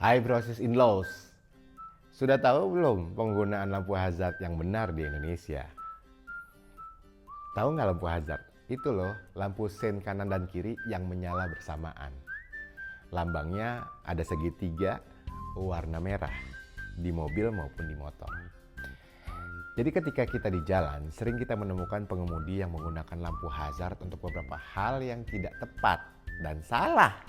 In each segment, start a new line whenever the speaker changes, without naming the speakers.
Hai brothers in laws, sudah tahu belum penggunaan lampu hazard yang benar di Indonesia? Tahu nggak lampu hazard? Itu loh, lampu sein kanan dan kiri yang menyala bersamaan. Lambangnya ada segitiga warna merah di mobil maupun di motor. Jadi ketika kita di jalan, sering kita menemukan pengemudi yang menggunakan lampu hazard untuk beberapa hal yang tidak tepat dan salah.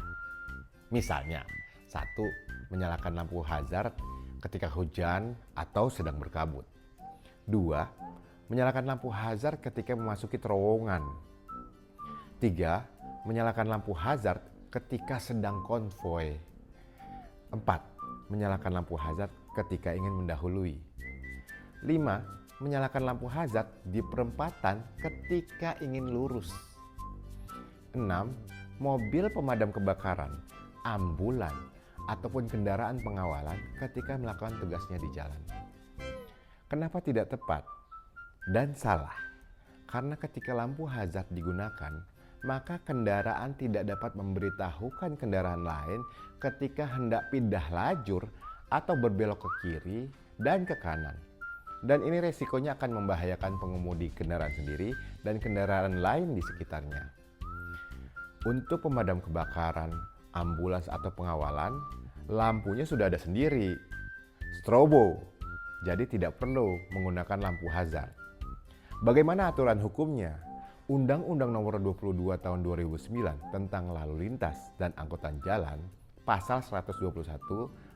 Misalnya, satu, menyalakan lampu hazard ketika hujan atau sedang berkabut. Dua, menyalakan lampu hazard ketika memasuki terowongan. Tiga, menyalakan lampu hazard ketika sedang konvoi. Empat, menyalakan lampu hazard ketika ingin mendahului. Lima, menyalakan lampu hazard di perempatan ketika ingin lurus. Enam, mobil pemadam kebakaran, ambulan, ataupun kendaraan pengawalan ketika melakukan tugasnya di jalan. Kenapa tidak tepat dan salah? Karena ketika lampu hazard digunakan, maka kendaraan tidak dapat memberitahukan kendaraan lain ketika hendak pindah lajur atau berbelok ke kiri dan ke kanan. Dan ini resikonya akan membahayakan pengemudi kendaraan sendiri dan kendaraan lain di sekitarnya. Untuk pemadam kebakaran, ambulans atau pengawalan, lampunya sudah ada sendiri, strobo, jadi tidak perlu menggunakan lampu hazard. Bagaimana aturan hukumnya? Undang-Undang Nomor 22 Tahun 2009 tentang Lalu Lintas dan Angkutan Jalan, Pasal 121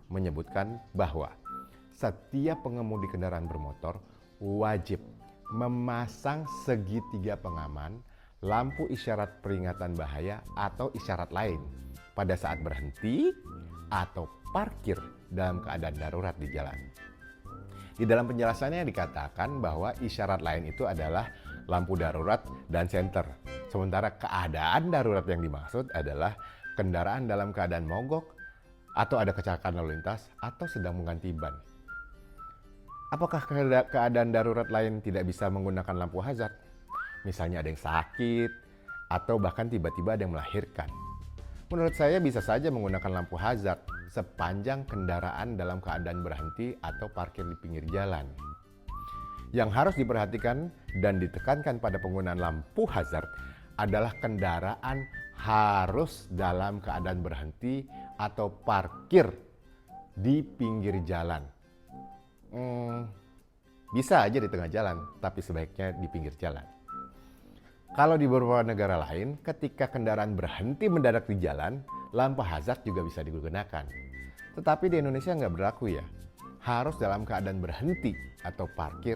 menyebutkan bahwa setiap pengemudi kendaraan bermotor wajib memasang segitiga pengaman, lampu isyarat peringatan bahaya atau isyarat lain pada saat berhenti atau parkir dalam keadaan darurat di jalan. Di dalam penjelasannya dikatakan bahwa isyarat lain itu adalah lampu darurat dan senter. Sementara keadaan darurat yang dimaksud adalah kendaraan dalam keadaan mogok atau ada kecelakaan lalu lintas atau sedang mengganti ban. Apakah keadaan darurat lain tidak bisa menggunakan lampu hazard? Misalnya ada yang sakit atau bahkan tiba-tiba ada yang melahirkan. Menurut saya bisa saja menggunakan lampu hazard sepanjang kendaraan dalam keadaan berhenti atau parkir di pinggir jalan. Yang harus diperhatikan dan ditekankan pada penggunaan lampu hazard adalah kendaraan harus dalam keadaan berhenti atau parkir di pinggir jalan. Bisa aja di tengah jalan, tapi sebaiknya di pinggir jalan. Kalau di beberapa negara lain, ketika kendaraan berhenti mendadak di jalan, lampu hazard juga bisa digunakan. Tetapi di Indonesia nggak berlaku ya. Harus dalam keadaan berhenti atau parkir